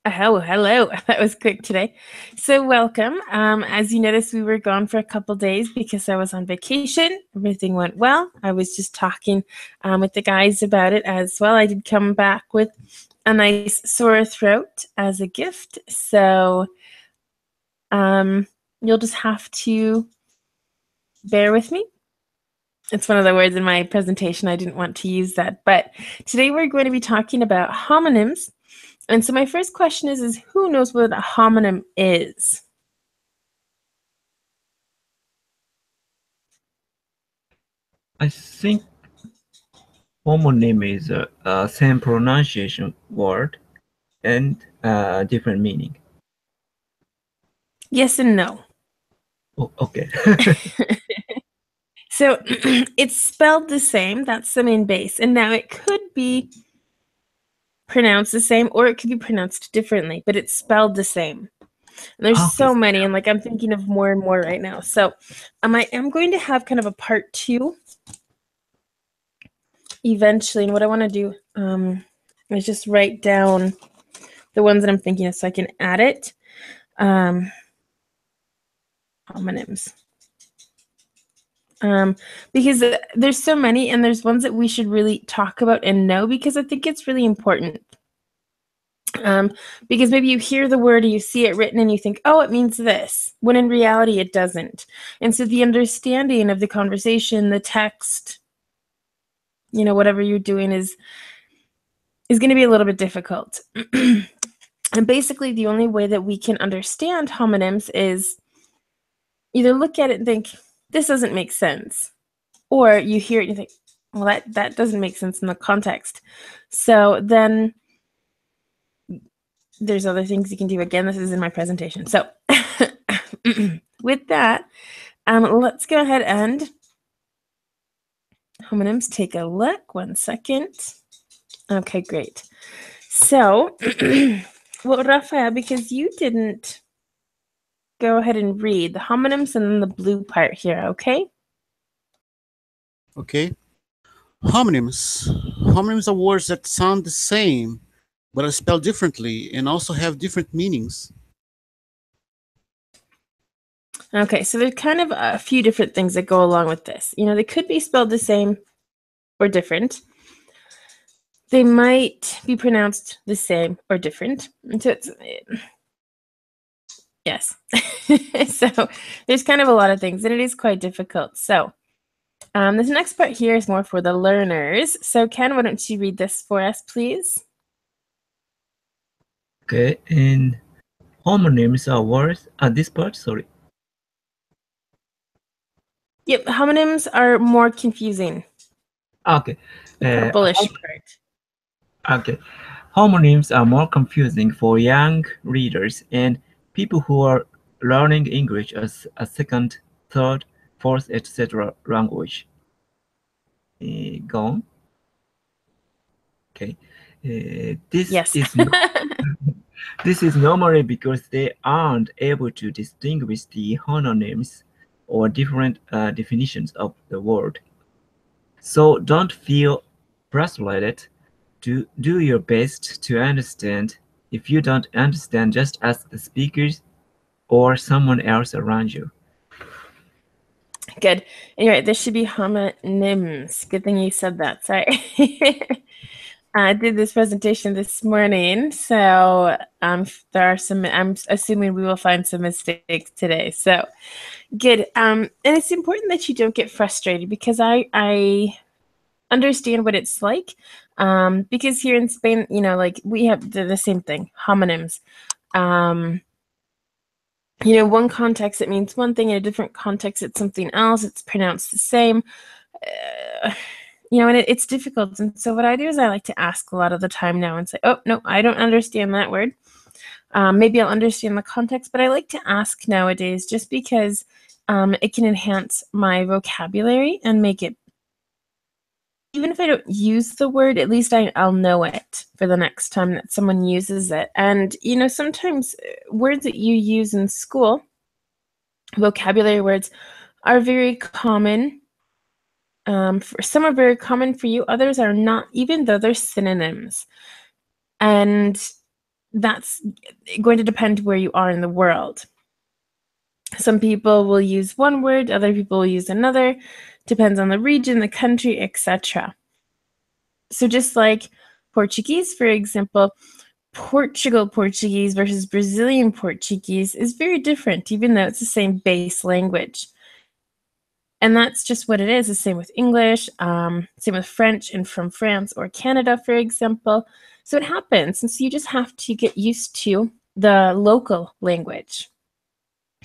Oh, hello. That was quick today. So welcome. As you noticed, we were gone for a couple days because I was on vacation. Everything went well. I was just talking with the guys about it as well. I did come back with a nice sore throat as a gift. So you'll just have to bear with me. It's one of the words in my presentation. I didn't want to use that. But today we're going to be talking about homonyms. And so my first question is who knows what a homonym is? I think homonym is a same pronunciation word and different meaning. Yes and no. Oh, okay. So it's spelled the same. That's the main base. And now it could be pronounced the same or it could be pronounced differently, but it's spelled the same. And there's so many, and like I'm thinking of more and more right now. So I am going to have kind of a part 2 eventually. And what I want to do is just write down the ones that I'm thinking of so I can add it. Homonyms. Because there's so many, and there's ones that we should really talk about and know because I think it's really important. Because maybe you hear the word or you see it written and you think, oh, it means this, when in reality it doesn't. And so the understanding of the conversation, the text, you know, whatever you're doing is going to be a little bit difficult. And basically the only way that we can understand homonyms is either look at it and think, this doesn't make sense. Or you hear it and you think, well, that doesn't make sense in the context. So then there's other things you can do. Again, this is in my presentation. So with that, let's go ahead and homonyms, take a look. 1 second. Okay, great. So, well, Rafael, because you didn't go ahead and read the homonyms and then the blue part here, okay? Okay. Homonyms. Homonyms are words that sound the same, but are spelled differently and also have different meanings. Okay, so there's kind of a few different things that go along with this. You know, they could be spelled the same or different. They might be pronounced the same or different. And so it's, yes. So there's kind of a lot of things, and it is quite difficult. So this next part here is more for the learners. So Ken, why don't you read this for us, please? Okay, and homonyms are words at this part, sorry. Yep, homonyms are more confusing. Okay. Purplish part. Okay. Homonyms are more confusing for young readers and people who are learning English as a second, third, fourth, etc. language. Go on. Okay. This is normally because they aren't able to distinguish the homonyms or different definitions of the word. So don't feel frustrated. Do your best to understand. If you don't understand, just ask the speakers or someone else around you. Good. Anyway, this should be homonyms. Good thing you said that. Sorry. I did this presentation this morning, so there are some, I'm assuming we will find some mistakes today. So good. And it's important that you don't get frustrated because I understand what it's like. Because here in Spain, you know, like we have the same thing, homonyms. You know, one context it means one thing, in a different context it's something else. It's pronounced the same. You know, and it's difficult. And so what I do is I like to ask a lot of the time now and say, oh, no, I don't understand that word. Maybe I'll understand the context, but I like to ask nowadays just because it can enhance my vocabulary and make it, even if I don't use the word, at least I'll know it for the next time that someone uses it. And, you know, sometimes words that you use in school, vocabulary words, are very common. For some are very common for you, others are not, even though they're synonyms. And that's going to depend where you are in the world. Some people will use one word, other people will use another, depends on the region, the country, etc. So just like Portuguese, for example, Portugal Portuguese versus Brazilian Portuguese is very different, even though it's the same base language. And that's just what it is. The same with English, same with French and from France or Canada, for example. So it happens. And so you just have to get used to the local language.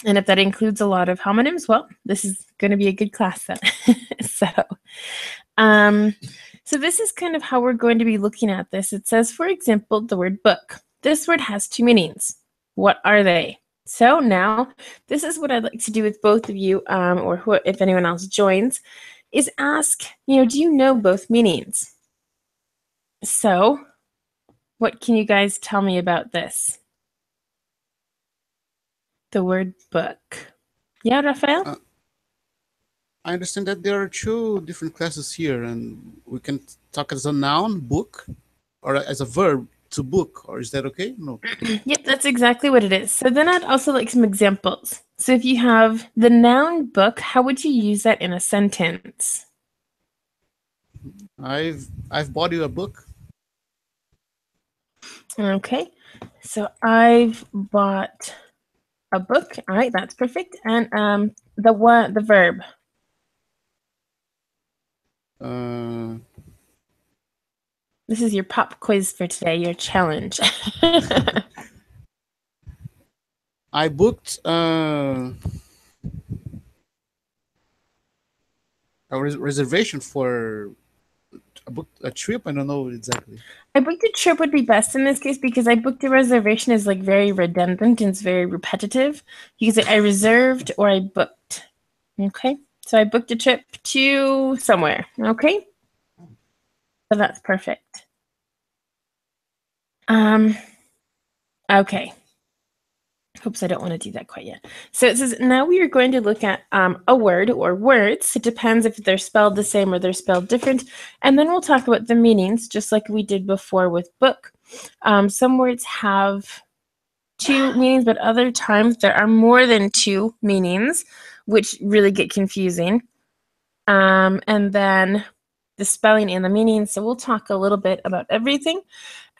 And if that includes a lot of homonyms, well, this is going to be a good class then. So this is kind of how we're going to be looking at this. It says, for example, the word book. This word has two meanings. What are they? So now, this is what I'd like to do with both of you, or if anyone else joins, is ask, do you know both meanings? So, what can you guys tell me about this? The word book. Yeah, Rafael? I understand that there are two different classes here, and we can talk as a noun, book, or as a verb, to book, or is that okay? No. Yep, that's exactly what it is. So then I'd also like some examples. So if you have the noun book, how would you use that in a sentence? I've bought you a book. Okay, so I've bought a book. All right, that's perfect. And the verb. This is your pop quiz for today, your challenge. I booked a reservation for a trip. I don't know exactly. I booked a trip would be best in this case because I booked a reservation is like very redundant and it's very repetitive. You can say I reserved or I booked. Okay, so I booked a trip to somewhere. Okay, so that's perfect. Okay. Oops, I don't want to do that quite yet. So it says, now we are going to look at a word or words. It depends if they're spelled the same or they're spelled different. And then we'll talk about the meanings, just like we did before with book. Some words have two meanings, but other times there are more than two meanings, which really get confusing. And then the spelling and the meaning. So we'll talk a little bit about everything.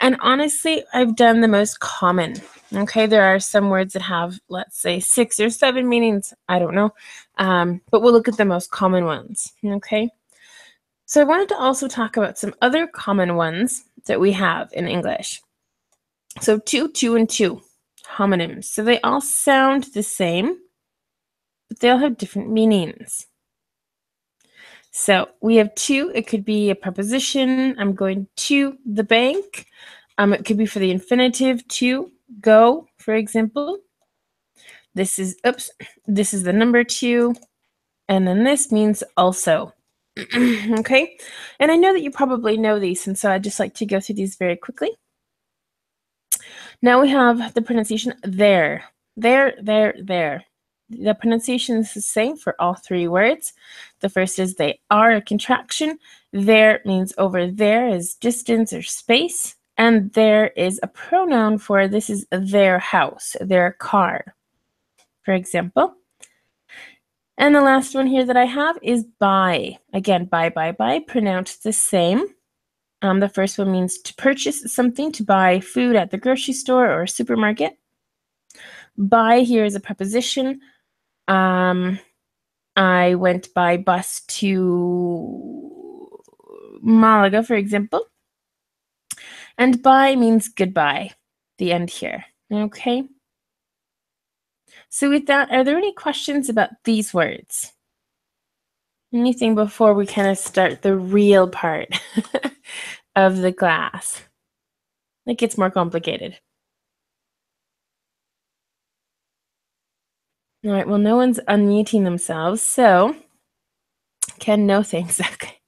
And honestly, I've done the most common. Okay, there are some words that have, let's say, 6 or 7 meanings. I don't know. But we'll look at the most common ones. Okay. So I wanted to also talk about some other common ones that we have in English. So two, and two, homonyms. So they all sound the same, but they all have different meanings. So we have to, it could be a preposition. I'm going to the bank. It could be for the infinitive, to go, for example. This is the number 2. And then this means also. Okay. And I know that you probably know these, and so I'd just like to go through these very quickly. Now we have the pronunciation there. There. The pronunciation is the same for all 3 words. The first is they are a contraction. There means over there is distance or space. And there is a pronoun for this is their house, their car, for example. And the last one here that I have is buy. Again, buy, pronounced the same. The first one means to purchase something, to buy food at the grocery store or supermarket. Buy here is a preposition. I went by bus to Malaga, for example. And bye means goodbye, the end here. Okay. So with that, are there any questions about these words? Anything before we kind of start the real part of the class? It gets more complicated. All right, well, no one's unmuting themselves, so Ken, no thanks. Okay.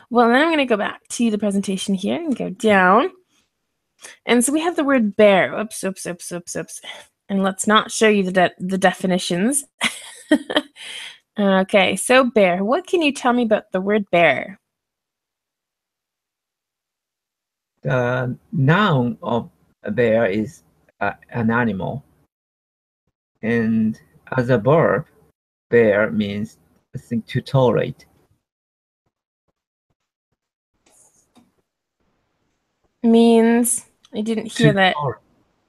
Well, then I'm going to go back to the presentation here and go down. And so we have the word bear. Oops. And let's not show you the definitions. Okay, so bear. What can you tell me about the word bear? The noun of bear is an animal. And as a verb, bear means, I think, to tolerate. Means, I didn't hear that.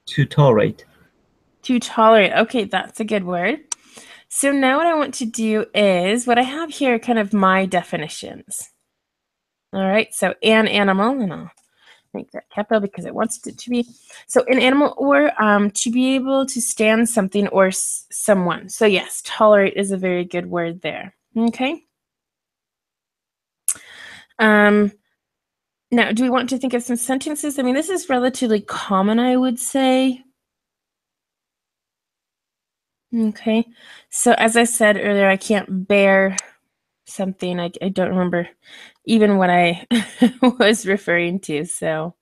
To tolerate. To tolerate. Okay, that's a good word. So now what I want to do is, what I have here are kind of my definitions. All right, so an animal, and I'll make that capital because it wants it to be. So an animal, or to be able to stand something or someone. So yes, tolerate is a very good word there. Okay. Now, do we want to think of some sentences? I mean, this is relatively common, I would say. Okay. So as I said earlier, I can't bear something. I don't remember even what I was referring to. So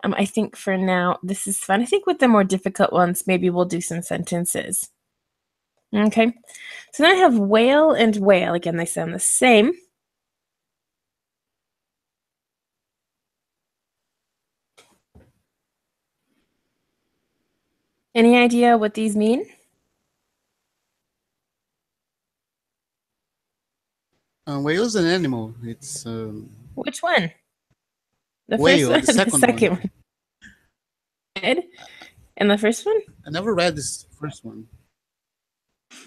I think for now, this is fun. I think with the more difficult ones, maybe we'll do some sentences. Okay. So then I have whale and whale. Again, they sound the same. Any idea what these mean? Whale is an animal. It's which one? The whale, first one, the second one. Good. And the first one? I never read this first one.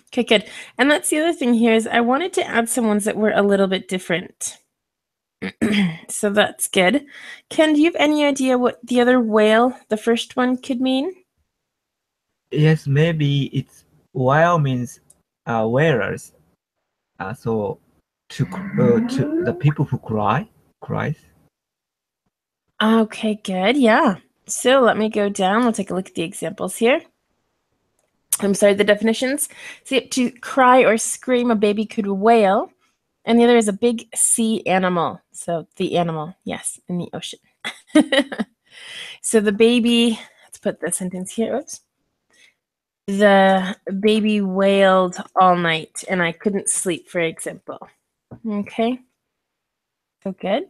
Okay, good. And that's the other thing here is I wanted to add some ones that were a little bit different. So that's good. Ken, do you have any idea what the other whale, the first one, could mean? Yes, maybe it's whale means wearers. So to the people who cries. Okay, good. Yeah. So let me go down. We'll take a look at the examples here. I'm sorry, the definitions. So to cry or scream, a baby could wail. And the other is a big sea animal. So the animal, yes, in the ocean. So the baby, let's put the sentence here. Oops. The baby wailed all night and I couldn't sleep, for example. Okay. So good.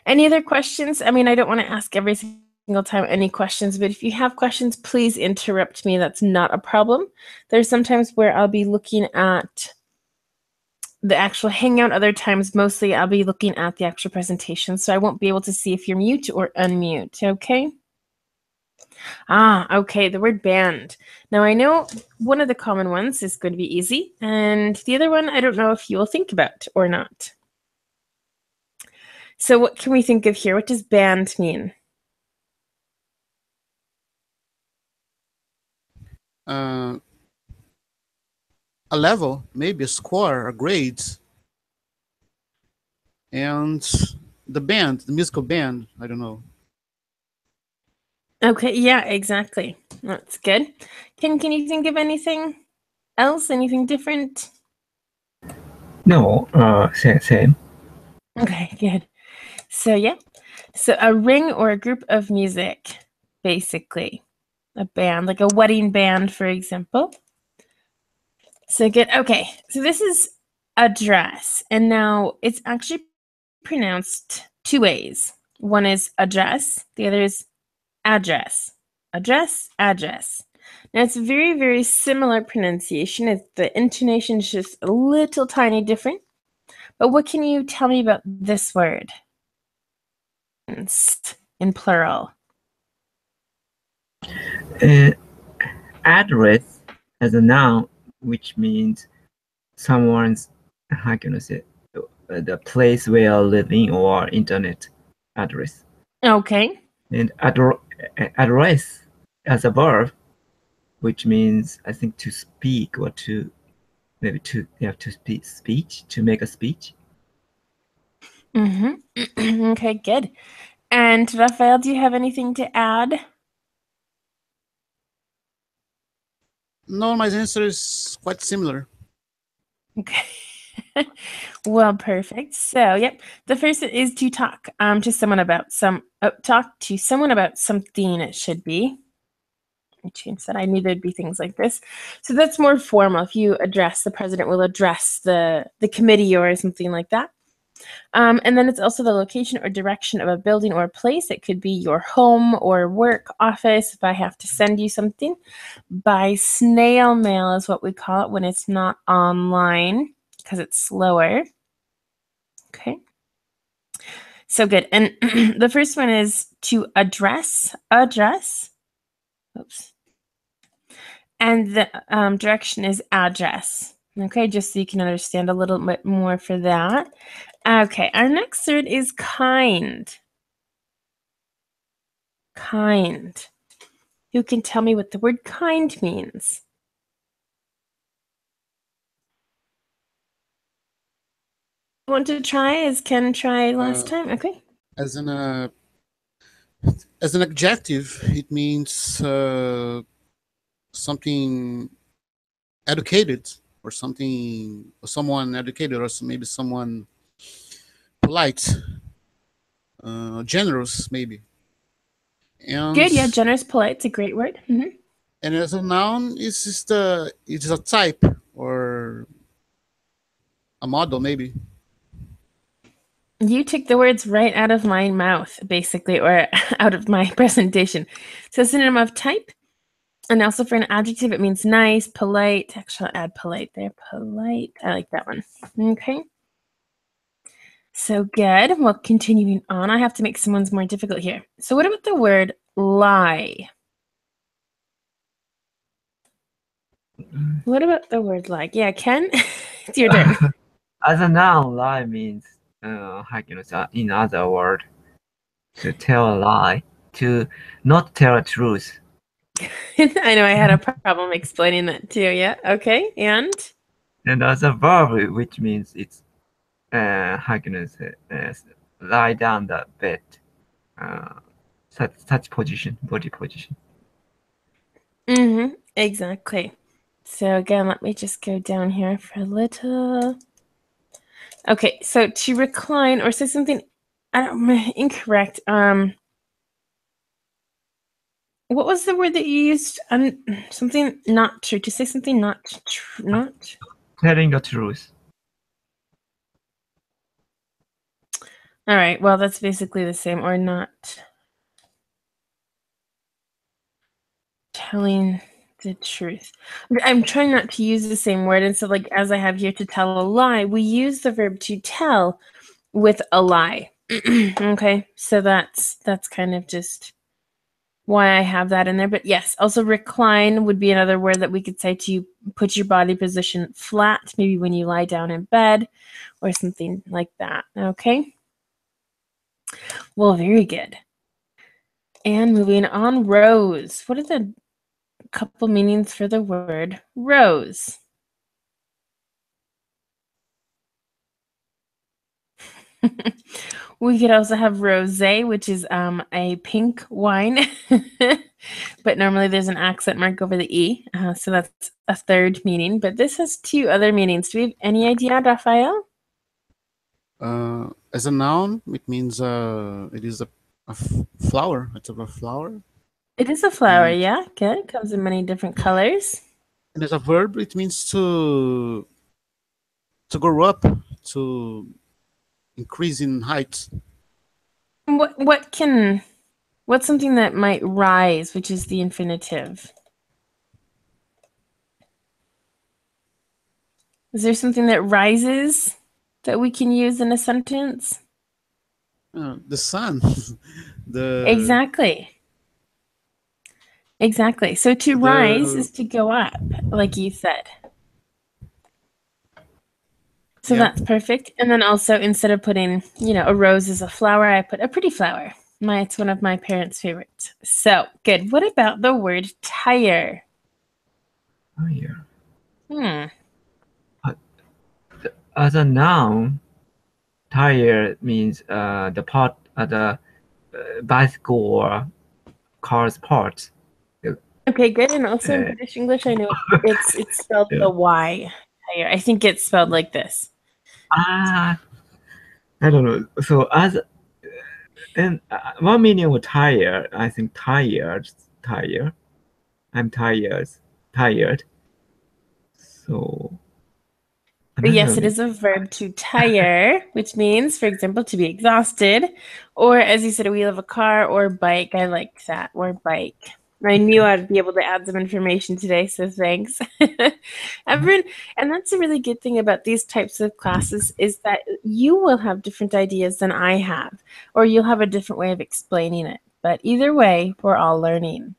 Any other questions? I mean, I don't want to ask every single time any questions, but if you have questions, please interrupt me. That's not a problem. There's sometimes where I'll be looking at the actual hangout. Other times, mostly I'll be looking at the actual presentation. So I won't be able to see if you're mute or unmute. Okay. Okay, the word band. Now I know one of the common ones is going to be easy, and the other one I don't know if you will think about or not. So what can we think of here? What does band mean? A level, maybe a score, a grade. And the band, the musical band, I don't know. Okay, yeah, exactly. That's good. Can you think of anything else? Anything different? No, same. Okay, good. So yeah, so a ring or a group of music, basically. A band, like a wedding band, for example. So good. Okay, so this is address, and now it's actually pronounced two ways. One is address, the other is address. Address, address. Now it's very, very similar pronunciation. The intonation is just a little tiny different. But what can you tell me about this word in plural? Address as a noun, which means someone's, how can I say, the place where you're living or internet address. Okay. And address as a verb, which means, I think, to speak or to maybe to speech, to make a speech. Okay, good. And Rafael, do you have anything to add? No, my answer is quite similar. Okay. Well, perfect. So, yep. The first is to talk to someone about talk to someone about something. It should be. I changed that. I knew there'd be things like this. So that's more formal. If you address, the president will address the committee or something like that. And then it's also the location or direction of a building or a place. It could be your home or work, office, if I have to send you something. By snail mail is what we call it when it's not online, because it's slower. Okay. So good. And the first one is to address. Oops. And the direction is address. Okay, just so you can understand a little bit more for that. Okay, our next word is kind. Kind. Who can tell me what the word kind means? Want to try? As Ken tried last time? Okay. As an adjective, it means something educated, or someone educated, or maybe someone polite, generous, maybe. And Good, yeah, generous, polite, it's a great word. And as a noun, it's just it is a type or a model, maybe. You took the words right out of my mouth, basically, or out of my presentation. So synonym of type, and also for an adjective, it means nice, polite. Actually, I'll add polite there. Polite. I like that one. Okay. So good. Well, continuing on, I have to make some ones more difficult here. So what about the word lie? What about the word lie? Yeah, Ken, it's your turn. As a noun, lie means, in other words, to tell a lie, to not tell a truth. I know I had a problem explaining that too. Yeah. Okay. And as a verb, which means it's lie down the bed, such position, body position. Exactly. So again, let me just go down here for a little. Okay, so to recline or say something incorrect. What was the word that you used? Something not true. To say something not true. Telling the truth. All right. Well, that's basically the same. Or not telling the truth. I'm trying not to use the same word. And so, like, as I have here, to tell a lie, we use the verb to tell with a lie. Okay. So that's kind of just why I have that in there. But yes, also recline would be another word that we could say to put your body position flat, maybe when you lie down in bed or something like that. Okay. Well, very good. And moving on, rose. What are the couple meanings for the word rose? We could also have rosé, which is a pink wine, but normally there's an accent mark over the E, so that's a third meaning. But this has two other meanings. Do we have any idea, Rafael? As a noun, it means it is a flower. It's a flower. It is a flower, yeah. Good. It comes in many different colors. And as a verb, it means to grow up, to increase in height. What's something that might rise, which is the infinitive? Is there something that rises that we can use in a sentence? The sun. Exactly. So to rise is to go up, like you said. So that's perfect. And then also, instead of putting, a rose is a flower, I put a pretty flower. It's one of my parents' favorites. So good. What about the word tire? Tire. As a noun, tire means the part of the bicycle or car's parts. Okay, good. And also in British English, I know it's spelled the Y. Tire. I think it's spelled like this. I don't know. So and one meaning of tire, I think tired. I'm tired. So But yes, it is a verb to tire, which means, for example, to be exhausted, or as you said, a wheel of a car or bike. I like that, or bike. I knew I'd be able to add some information today, so thanks. Everyone, and that's a really good thing about these types of classes is that you will have different ideas than I have, or you'll have a different way of explaining it. But either way, we're all learning.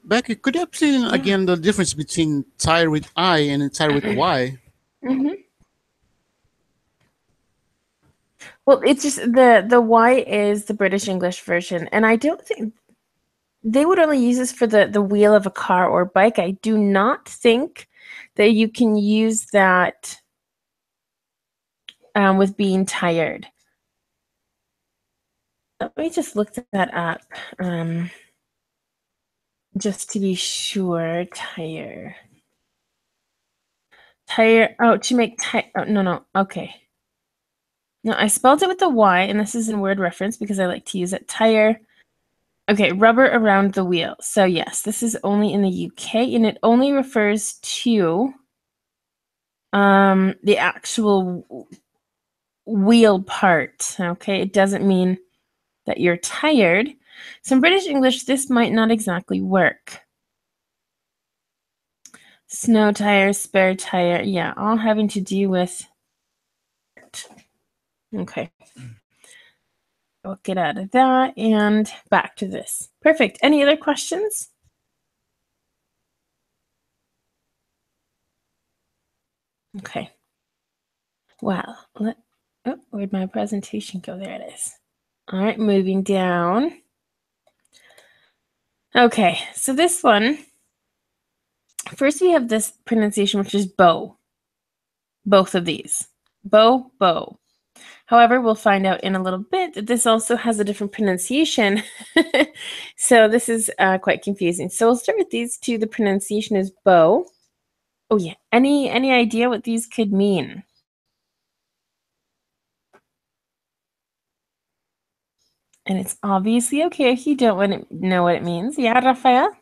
Becky, could you explain again the difference between tire with I and tire with Y? Well, it's just the Y is the British English version, and I don't think they would only use this for the wheel of a car or bike. I do not think that you can use that with being tired. Let me just look that up just to be sure. Tire. Oh, to make tire. Oh, no. Okay. No, I spelled it with the Y, and this is in word reference because I like to use it. Tire. Okay, rubber around the wheel. So yes, this is only in the UK, and it only refers to the actual wheel part. Okay, it doesn't mean that you're tired. So in British English, this might not exactly work. Snow tire, spare tire, yeah, all having to do with. Okay. I'll get out of that and back to this. Perfect. Any other questions? Okay. Well, where'd my presentation go? There it is. All right, moving down. Okay, so this one, first we have this pronunciation, which is bow. Both of these. Bow, bow. However, we'll find out in a little bit that this also has a different pronunciation. So this is quite confusing. So we'll start with these two. The pronunciation is bow. Oh yeah, any idea what these could mean? And it's obviously okay if you don't want to know what it means. Yeah, Rafael?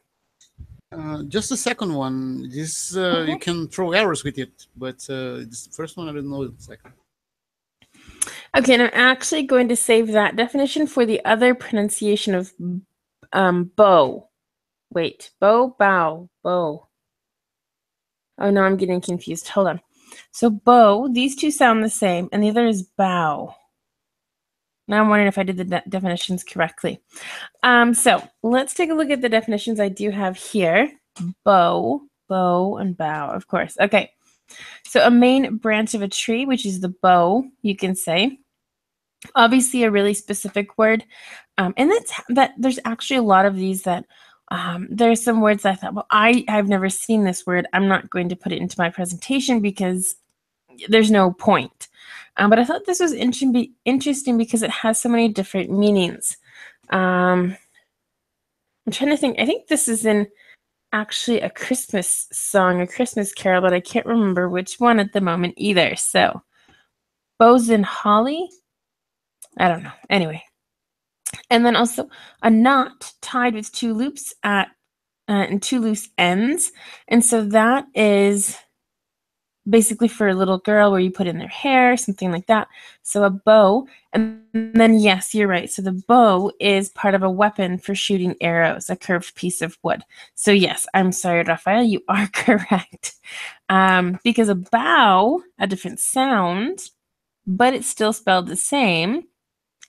Just the second one. This you can throw arrows with it, but this first one I don't know the second. Okay, and I'm actually going to save that definition for the other pronunciation of bow. Wait, bow, bow, bow. Oh no, I'm getting confused. Hold on. So bow, these two sound the same, and the other is bow. Now I'm wondering if I did the definitions correctly. So let's take a look at the definitions I do have here. Bow, bow, and bow, of course. Okay. So a main branch of a tree, which is the bow, you can say. Obviously a really specific word. And that there's actually a lot of these that there's some words I thought, well, I've never seen this word. I'm not going to put it into my presentation because there's no point. But I thought this was interesting because it has so many different meanings. I'm trying to think. I think this is in actually a Christmas song, a Christmas carol, but I can't remember which one at the moment either. So, bows and holly? I don't know. Anyway. And then also a knot tied with two loops and two loose ends. And so that is basically for a little girl where you put in their hair, something like that. So a bow. And then, yes, you're right. So the bow is part of a weapon for shooting arrows, a curved piece of wood. So yes, I'm sorry, Rafael, you are correct. Because a bow, a different sound, but it's still spelled the same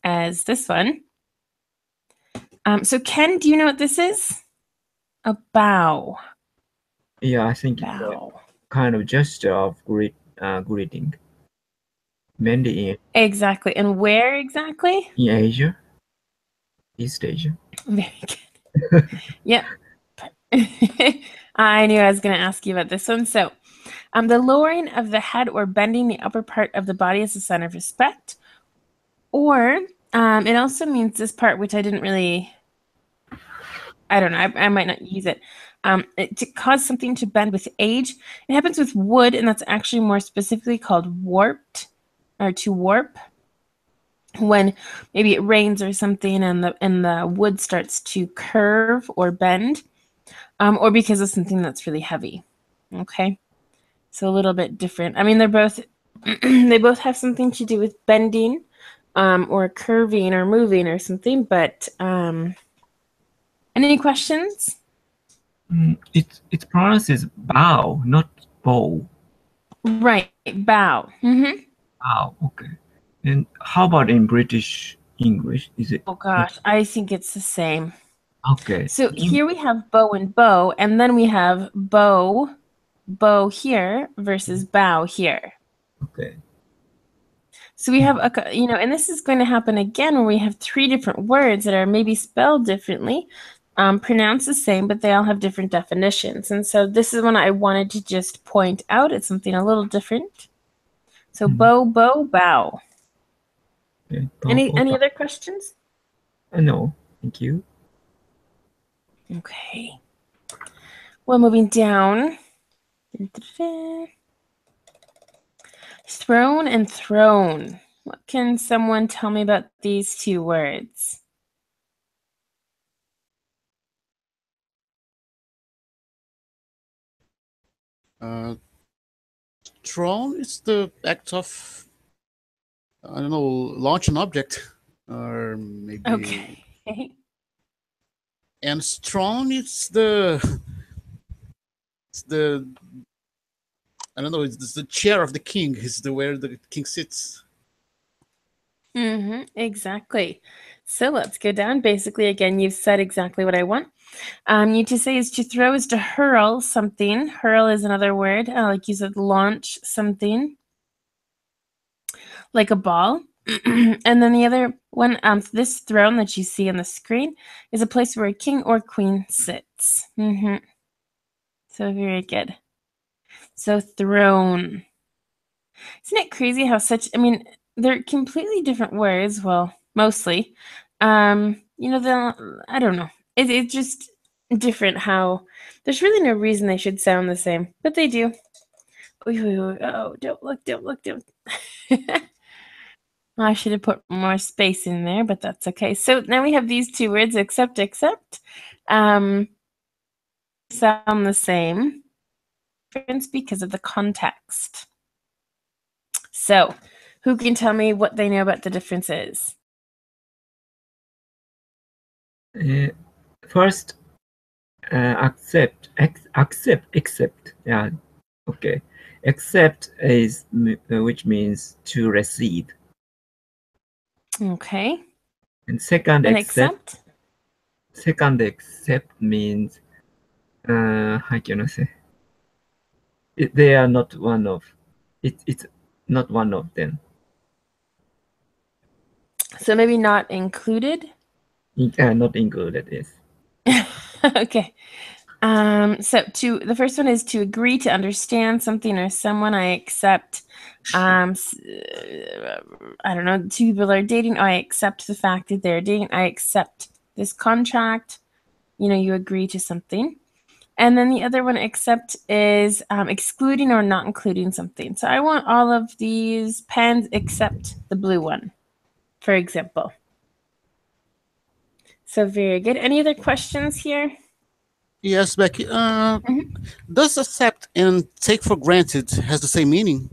as this one. So Ken, do you know what this is? A bow. Yeah, I think bow. It's a kind of gesture of greeting. Mainly in exactly. And where exactly? In Asia, East Asia. Very good. Yep. I knew I was going to ask you about this one. So, the lowering of the head or bending the upper part of the body as a sign of respect, or it also means this part, which I didn't really. I don't know. I might not use it. To cause something to bend with age. It happens with wood, and that's actually more specifically called warped, or to warp. When maybe it rains or something, and the wood starts to curve or bend, or because of something that's really heavy. Okay. So a little bit different. I mean, they're both they both have something to do with bending or curving or moving or something, but any questions? It pronounces bow, not bow. Right, bow. Bow, okay. And how about in British English? Is it Oh gosh, I think it's the same. okay? So here we have bow and bow, and then we have bow here versus bow here. Okay. So we have and this is going to happen again where we have three different words that are maybe spelled differently, pronounced the same, but they all have different definitions. And so this is one I wanted to just point out. It's something a little different. So bow, bow. Okay. Any other questions? No, thank you. Okay. Well, moving down. Thrown and thrown. What can someone tell me about these two words? Thrown is the act of, I don't know, launch an object, or maybe. Okay. And thrown is the I don't know. It's the chair of the king. Is the where the king sits. Exactly. So let's go down. Basically, again, you've said exactly what I want. You to say is to throw is to hurl something. Hurl is another word. Like you said, launch something. Like a ball. And then the other one, this throne that you see on the screen is a place where a king or queen sits. So very good. So throne. Isn't it crazy how they're completely different words. Well, mostly. I don't know. It's just different how there's really no reason they should sound the same, but they do. Oh, don't look. I should have put more space in there, but that's okay. So now we have these two words, except. Sound the same. Difference because of the context. So, who can tell me what they know about the differences? First, accept. Yeah. Okay. Accept is which means to receive. Okay. And second, accept. Second, accept means how can I say? They are not one of. It's not one of them. So maybe not included. Not included. Yes. Okay. So the first one is to agree to understand something or someone. I accept. I don't know. Two people are dating. I accept the fact that they're dating. I accept this contract. You agree to something. And then the other one, accept, is excluding or not including something. So I want all of these pens except the blue one, for example. So very good. Any other questions here? Yes, Becky. Does accept and take for granted has the same meaning?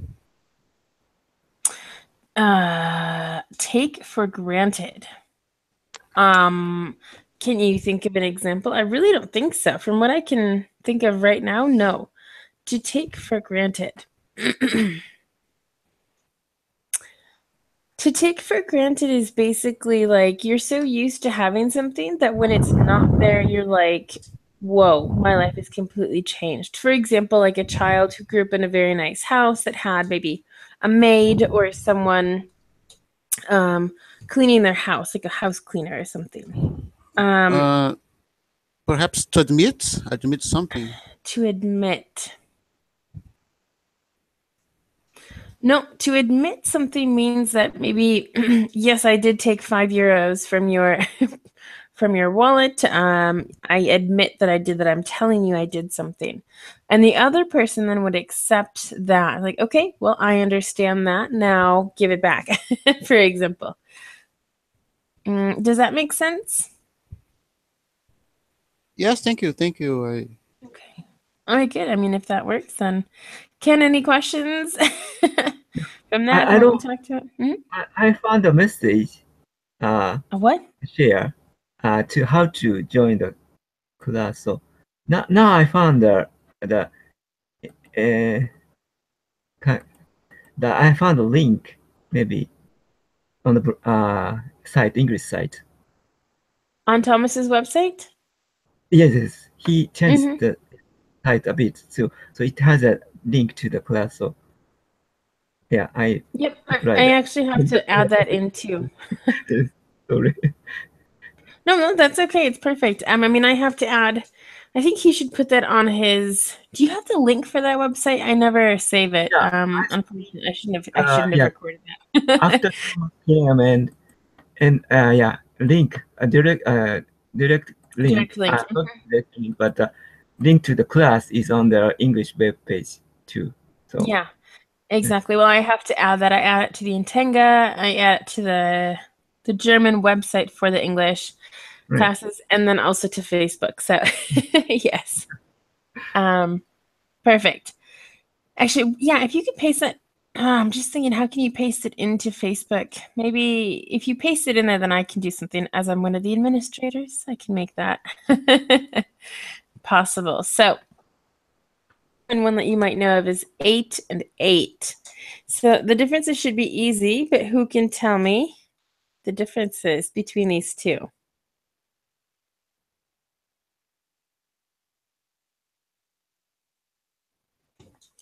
Take for granted. Can you think of an example? I really don't think so. From what I can think of right now, no. To take for granted. To take for granted is basically like you're so used to having something that when it's not there, you're like, whoa, my life is completely changed. For example, like a child who grew up in a very nice house that had maybe a maid or someone cleaning their house, like a house cleaner or something. Perhaps to admit something. To admit. No, to admit something means that maybe, yes, I did take €5 from your from your wallet. I admit that I did that. I'm telling you I did something. And the other person then would accept that. Like, okay, well, I understand that. Now give it back, for example. Does that make sense? Yes, thank you. Okay. All right, good. I mean, if that works, then Ken, any questions from that? I don't. Talk to it? I found a message. A what? Share. To how to join the class. So now I found the I found a link maybe on the site English site. On Thomas's website? Yes, he changed the site a bit, so it has a link to the class. So yeah, I actually have to add that in too. Sorry. No, that's okay. It's perfect. I mean, I have to add. I think he should put that on his. Do you have the link for that website? I never save it. Yeah, unfortunately, I shouldn't have recorded that. After PM and yeah, link a direct link. Direct link. Not direct link, but the link to the class is on the English web page too. So yeah, exactly. Well, I have to add that. I add it to the Intenga. I add it to the German website for the English classes, and then also to Facebook. So yes, perfect. Actually, yeah, if you could paste that. I'm just thinking, how can you paste it into Facebook? Maybe if you paste it in there, then I can do something. As I'm one of the administrators, I can make that possible. So, and one that you might know of is 8 and 8. So the differences should be easy, but who can tell me the differences between these two?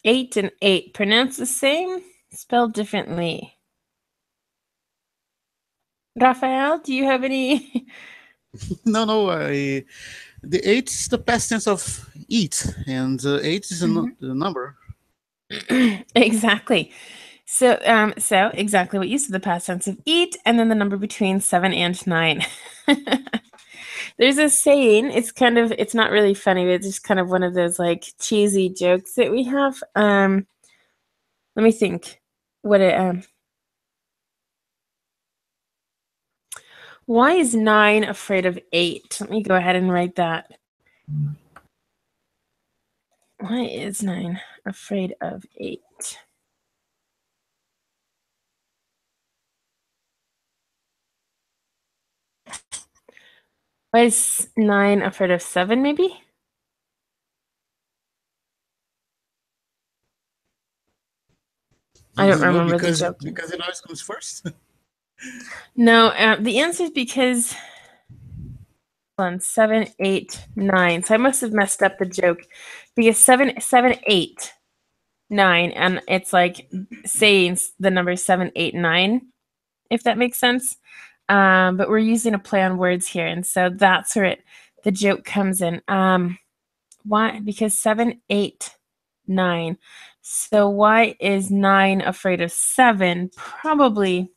Eight and 8, pronounced the same, spelled differently. Raphael, do you have any? No, the 8 is the past tense of eat, and 8 is the number. Exactly. So exactly what you said, the past tense of eat, and then the number between 7 and 9. There's a saying, it's not really funny, but it's just kind of one of those like cheesy jokes that we have. Let me think what it why is 9 afraid of 8? Let me go ahead and write that. Why is 9 afraid of 8? Why is 9 afraid of 7, maybe? I don't remember the joke. Because it always comes first? No, the answer is because 7, 8, 9. So I must have messed up the joke because 7, 8, 9, and it's like saying the number 7, 8, 9, if that makes sense. But we're using a play on words here, and so that's where the joke comes in. Why? Because 7, 8, 9. So why is 9 afraid of 7? Probably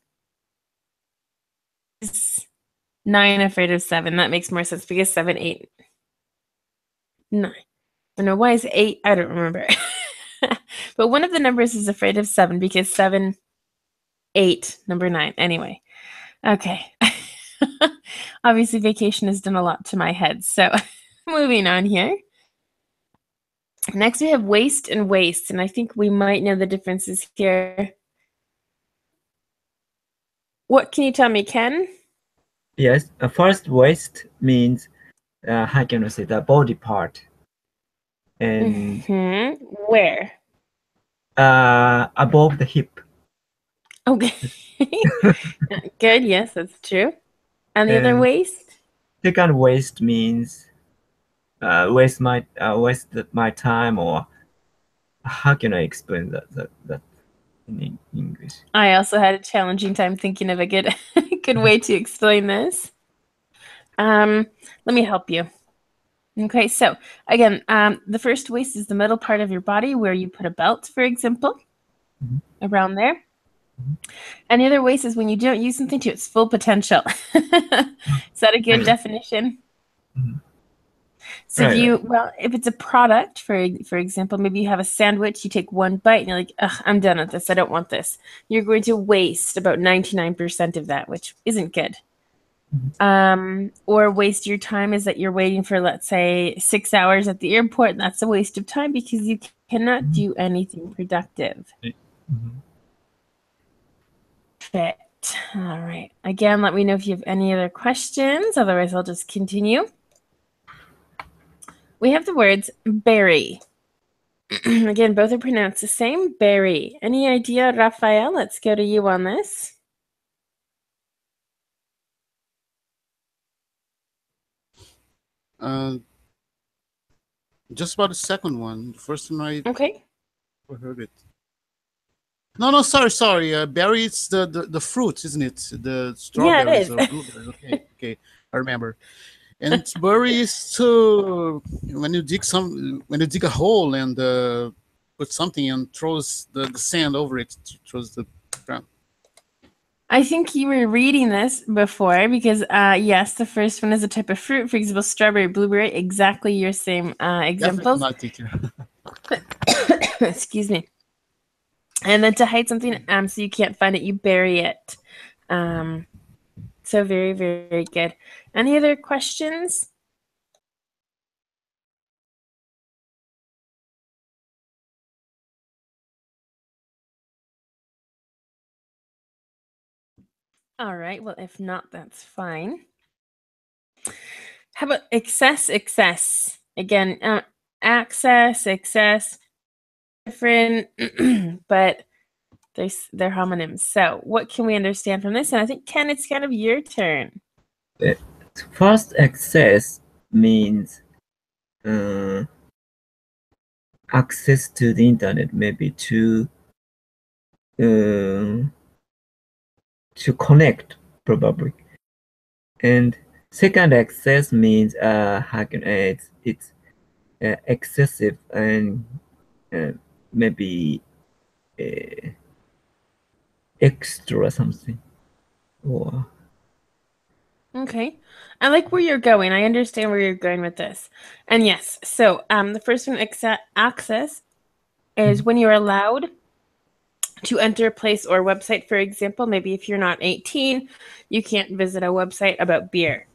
is 9 afraid of 7. That makes more sense because 7, 8, 9. I know why is 8? I don't remember. But one of the numbers is afraid of 7 because 7, 8, number 9. Anyway, okay. Obviously, vacation has done a lot to my head. So moving on here. Next, we have waste and waste, and I think we might know the differences here. What can you tell me, Ken? Yes, first waist means how can I say the body part, and where? Above the hip. Okay. Good. Yes, that's true. And the other waist? Second waste means waste my time, or how can I explain that in English? I also had a challenging time thinking of a good way to explain this. Let me help you. Okay, so again, the first waist is the middle part of your body where you put a belt, for example, around there. And the other waist is when you don't use something to its full potential. Is that a good definition? So if it's a product, for example, maybe you have a sandwich, you take one bite and you're like, ugh, I'm done with this, I don't want this. You're going to waste about 99% of that, which isn't good. Or waste your time is that you're waiting for, let's say, 6 hours at the airport, and that's a waste of time because you cannot do anything productive. Fit. All right. Again, let me know if you have any other questions. Otherwise, I'll just continue. We have the words berry. Again, both are pronounced the same. Berry. Any idea, Raphael? Let's go to you on this. Just about the second one. The first one I Okay. heard it. No, sorry. Berry, it's the fruit, isn't it? The strawberries is. or blueberries. Okay, I remember. And berry is to when you dig a hole and put something and throws the sand over it, throws the ground. I think you were reading this before because, yes, the first one is a type of fruit. For example, strawberry, blueberry, exactly your same examples. Not teacher. Excuse me. And then to hide something so you can't find it, you bury it. So very, very good. Any other questions? All right. Well, if not, that's fine. How about excess? Again, access, excess, different, but they're homonyms. So what can we understand from this? And I think, Ken, it's kind of your turn. First, access means access to the internet, maybe to connect, probably. And second, access means it's excessive and maybe extra something. Or Okay. I like where you're going. I understand where you're going with this. And yes, so the first one, access, is when you're allowed to enter a place or website. For example, maybe if you're not 18, you can't visit a website about beer.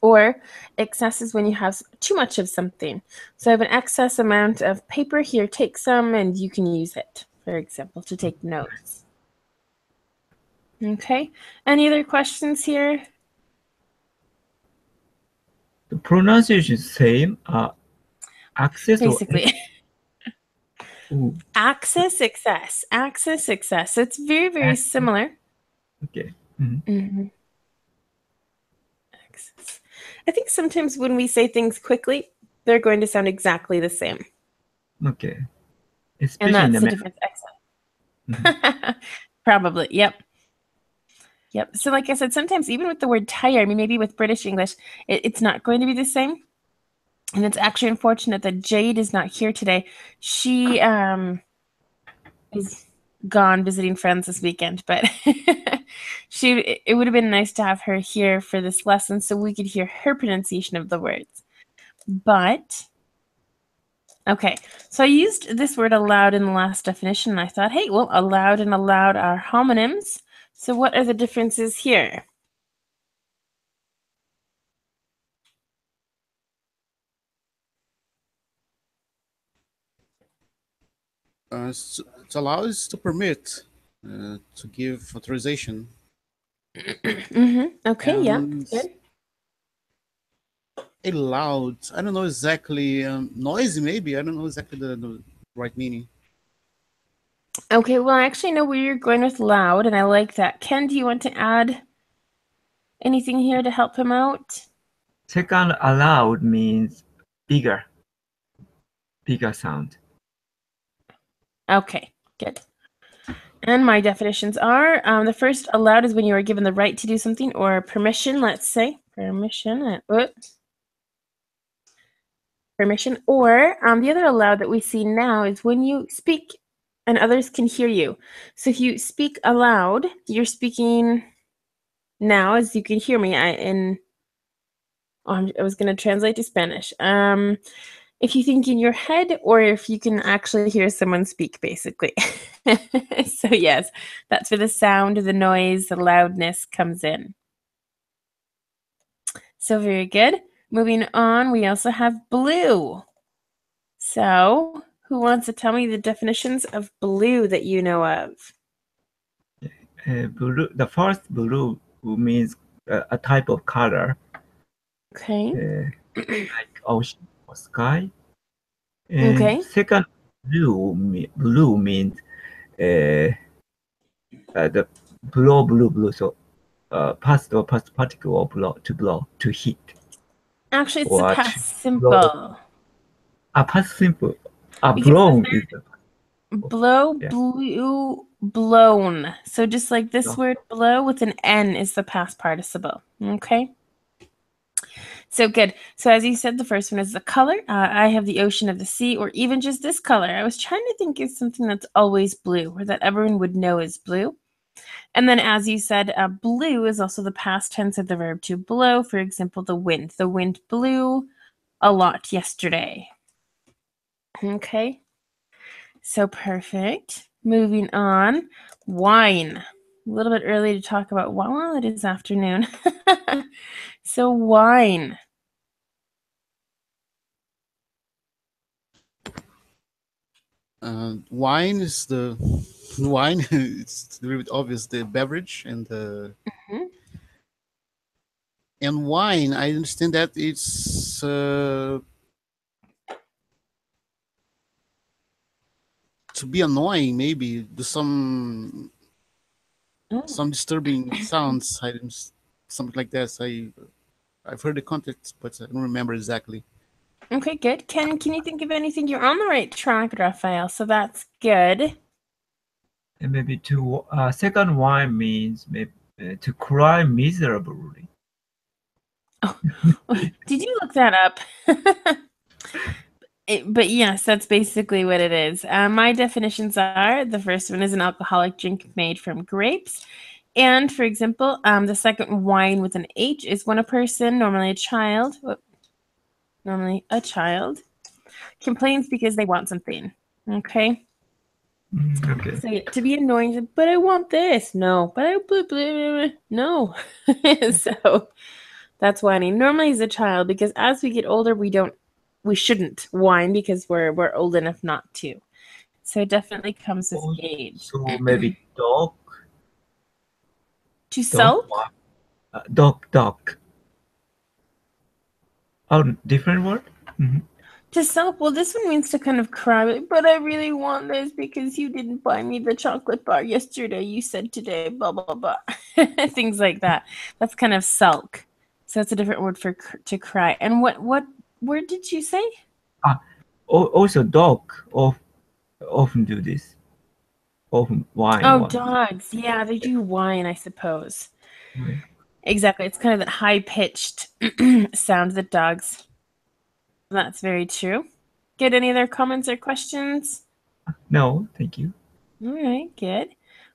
Or excess is when you have too much of something. So I have an excess amount of paper here. Take some and you can use it, for example, to take notes. Okay. Any other questions here? the pronunciation is same. Access Basically. or Access, excess. Access, excess. So it's very, very similar. okay. Access. I think sometimes when we say things quickly, they're going to sound exactly the same. Okay. And that's the difference. Excellent. Probably. Yep. So like I said, sometimes even with the word tire, I mean, maybe with British English, it's not going to be the same. And it's actually unfortunate that Jade is not here today. She is gone visiting friends this weekend, but it would have been nice to have her here for this lesson so we could hear her pronunciation of the words. But okay, so I used this word allowed in the last definition, and I thought, hey, well, allowed and allowed are homonyms. So what are the differences here? To allow is to permit, to give authorization. Okay, yeah, And good. Loud, I don't know exactly. Noisy, maybe. I don't know exactly the right meaning. Okay, well, I actually know where you're going with loud, and I like that. Ken, do you want to add anything here to help him out? Second, allowed means bigger sound. Okay, good. And my definitions are, the first, allowed is when you are given the right to do something or permission, let's say. Permission. Permission. Or the other allowed that we see now is when you speak and others can hear you. So if you speak aloud, you're speaking now, as you can hear me. I was going to translate to Spanish. If you think in your head or if you can actually hear someone speak, basically. So yes, that's where the sound, the noise, the loudness comes in. So very good. Moving on, we also have blue. So, who wants to tell me the definitions of blue that you know of? Blue. The first blue means a type of color, Okay. like ocean or sky. And Okay. second blue means the blue. So past or past particle or blow to hit. Actually, it's the Or past to simple. past simple. Because Blown is the blow, yeah. blew, blown. So just like this No. word blow with an N is the past participle. Okay. So good. So as you said, the first one is the color. I have the ocean of the sea, or even just this color. I was trying to think of something that's always blue, or that everyone would know is blue. And then as you said, blue is also the past tense of the verb to blow. For example, the wind. The wind blew a lot yesterday. Okay. So perfect. Moving on. Wine. A little bit early to talk about wine. Well, it is afternoon. So wine. Wine is the wine. It's very obvious, the beverage, and Mhm. and wine. I understand that it's to be annoying. Maybe do Oh, some disturbing sounds. Something like that. I've heard the context, but I don't remember exactly. okay, good. Can you think of anything? You're on the right track, Raphael, so that's good. And maybe to second one means maybe to cry miserably. Did you look that up? But yes, that's basically what it is. My definitions are, the first one is an alcoholic drink made from grapes. And for example, the second, wine with an H, is when a person, normally a child, complains because they want something. Okay. Okay. So to be annoying, but I want this. No, but I blah, blah, blah, no. So that's whining. Normally as a child, because as we get older, we shouldn't whine because we're old enough not to. So it definitely comes with age. So maybe dog. To sulk? Dog. Oh, different word. To sulk, well, this one means to kind of cry, but I really want this because you didn't buy me the chocolate bar yesterday. You said today, blah, blah, blah. Things like that. That's kind of sulk. So it's a different word for to cry. And what word did you say? Also, dog often do this. Often whine. Oh, dogs. Yeah, they do whine, I suppose. Okay. Exactly. It's kind of that high-pitched sound that dogs. That's very true. Get any other comments or questions? No, thank you. All right, good.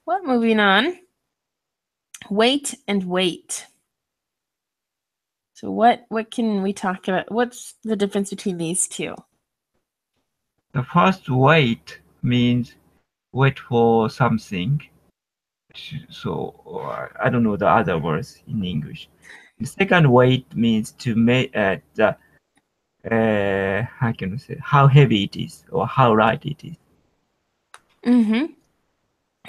Well, moving on. Wait and wait. So what can we talk about? What's the difference between these two? The first wait means wait for something. So I don't know the other words in English. The second wait means to make the how can I say how heavy it is or how light it is. Mm-hmm.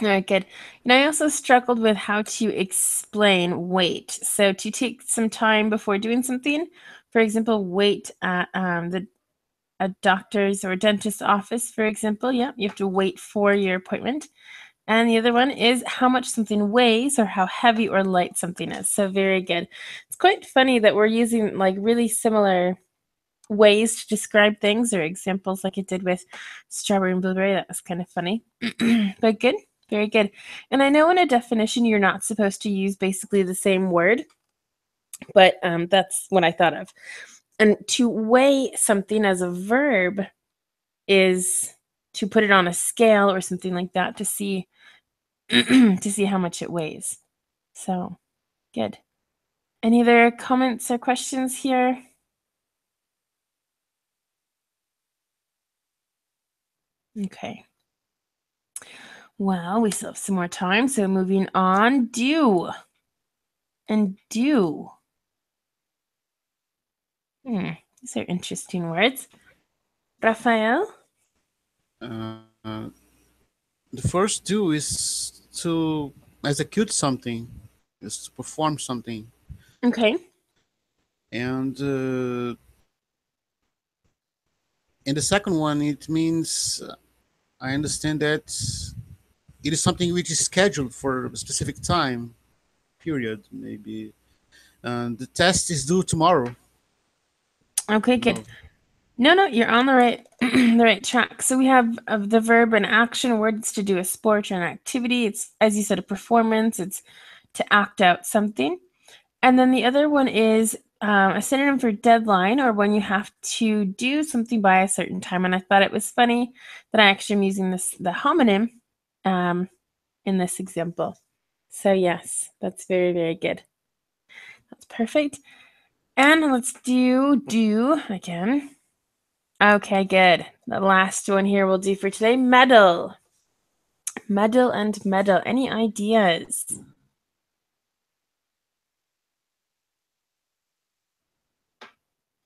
All right, good. And I also struggled with how to explain wait. So to take some time before doing something, for example, wait at a doctor's or dentist's office, for example. Yeah, you have to wait for your appointment. And the other one is how much something weighs or how heavy or light something is. So very good. It's quite funny that we're using like really similar ways to describe things or examples like it did with strawberry and blueberry. That was kind of funny. But good. Very good. And I know in a definition you're not supposed to use basically the same word, but that's what I thought of. And to weigh something as a verb is to put it on a scale or something like that to see to see how much it weighs. So good. Any other comments or questions here? Okay. Well, we still have some more time, so moving on. Do and do. These are interesting words. Rafael? The first do is to execute something, is to perform something. Okay. And in the second one, it means I understand that it is something which is scheduled for a specific time period, maybe. And the test is due tomorrow. Okay, good. No, you're on the right the right track. So we have the verb and action words to do a sport or an activity. It's, as you said, a performance. It's to act out something. And then the other one is a synonym for deadline, or when you have to do something by a certain time. And I thought it was funny that I actually am using the homonym in this example. So yes, that's very, very good. That's perfect. And let's do again. Okay, good. The last one here we'll do for today, medal. Medal and medal. Any ideas?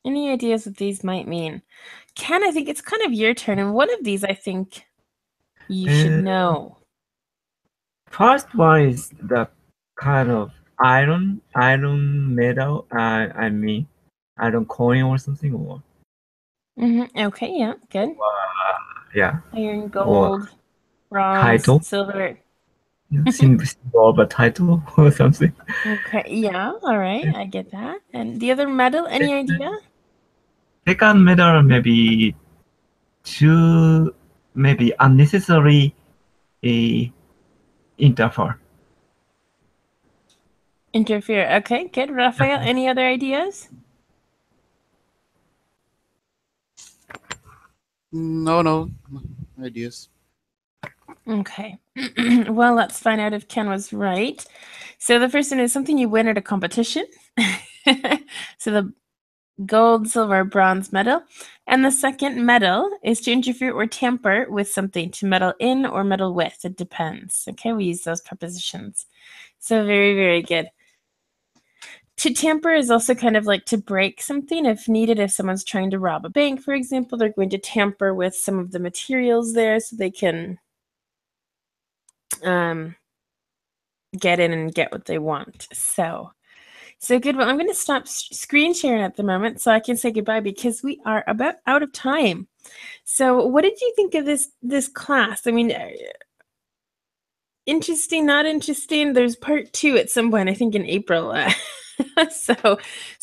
Any ideas what these might mean? Ken, I think it's kind of your turn, and one of these I think you should know. First one is the kind of iron metal. I mean, iron coin or something, or Okay, yeah, good. yeah, Iron, gold, bronze, title. silver. Symbol of a title or something. Okay, yeah, all right, I get that. And the other medal, any idea? Second medal maybe maybe unnecessary interfere. Interfere. Okay, good. Rafael, any other ideas? No ideas. Okay. Well, let's find out if Ken was right. So the first one is something you win at a competition. So the gold, silver, bronze medal. And the second medal is to interfere or tamper with something, to meddle in or meddle with. It depends. Okay, we use those prepositions. So very, very good. To tamper is also kind of like to break something if needed. If someone's trying to rob a bank, for example, they're going to tamper with some of the materials there so they can get in and get what they want. So good. Well, I'm going to stop screen sharing at the moment so I can say goodbye because we are about out of time. So what did you think of this class? I mean, interesting, not interesting? There's part 2 at some point, I think in April. So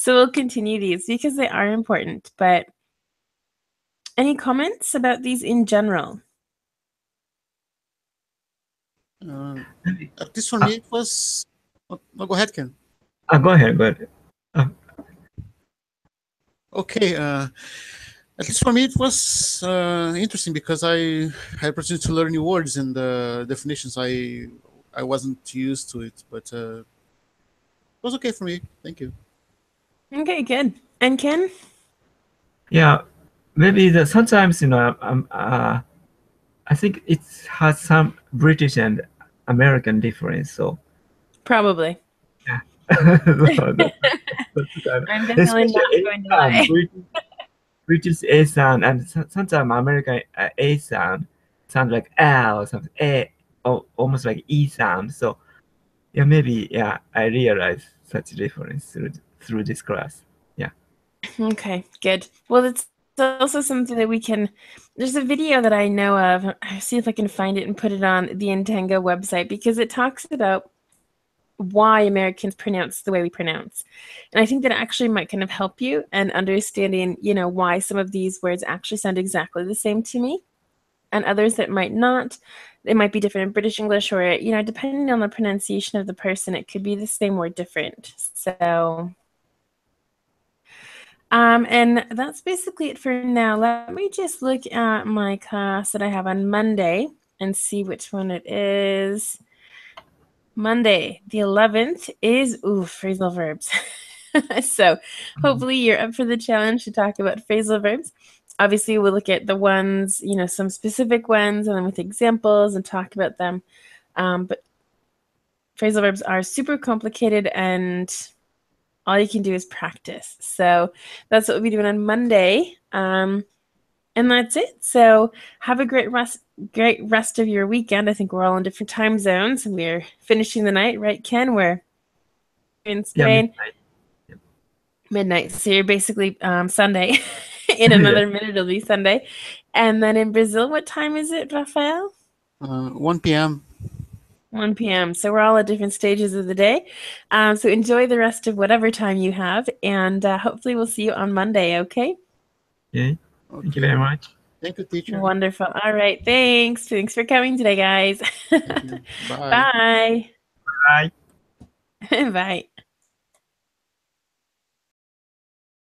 we'll continue these because they are important. But any comments about these in general? At least for me, it was. No, go ahead, Ken. Go ahead. Okay. At least for me, it was interesting because I had opportunity to learn new words and definitions. I wasn't used to it, but it was okay for me. Thank you. Okay, good. And Ken? Yeah, maybe sometimes I think it has some British and American difference. So Probably. yeah. I'm definitely not going to lie. British A sound and sometimes American A sound sound like L or something, A, or almost like E sound. So yeah, maybe I realize such difference through this class. Yeah. Okay, good. Well, it's also something that we can. There's a video that I know of. I'll see if I can find it and put it on the Intenga website because it talks about why Americans pronounce the way we pronounce. And I think that actually might kind of help you in understanding, why some of these words actually sound exactly the same to me and others that might not. It might be different in British English or, depending on the pronunciation of the person, it could be the same or different. So, and that's basically it for now. Let me just look at my class that I have on Monday and see which one it is. Monday, the 11th is, phrasal verbs. So hopefully you're up for the challenge to talk about phrasal verbs. Obviously, we'll look at the ones, some specific ones, and then with examples and talk about them. But phrasal verbs are super complicated, and all you can do is practice. So that's what we'll be doing on Monday. And And that's it. So have a great rest of your weekend. I think we're all in different time zones. We're finishing the night, right, Ken? We're in Spain. Yeah, Midnight. So you're basically Sunday. In another minute, it'll be Sunday. And then in Brazil, what time is it, Rafael? 1 p.m. 1 p.m. So we're all at different stages of the day. So enjoy the rest of whatever time you have. And hopefully we'll see you on Monday, okay? Yeah. Thank you very much. Thank you, teacher. Wonderful. All right. Thanks. Thanks for coming today, guys. Thank you. Bye. Bye. Bye. Bye.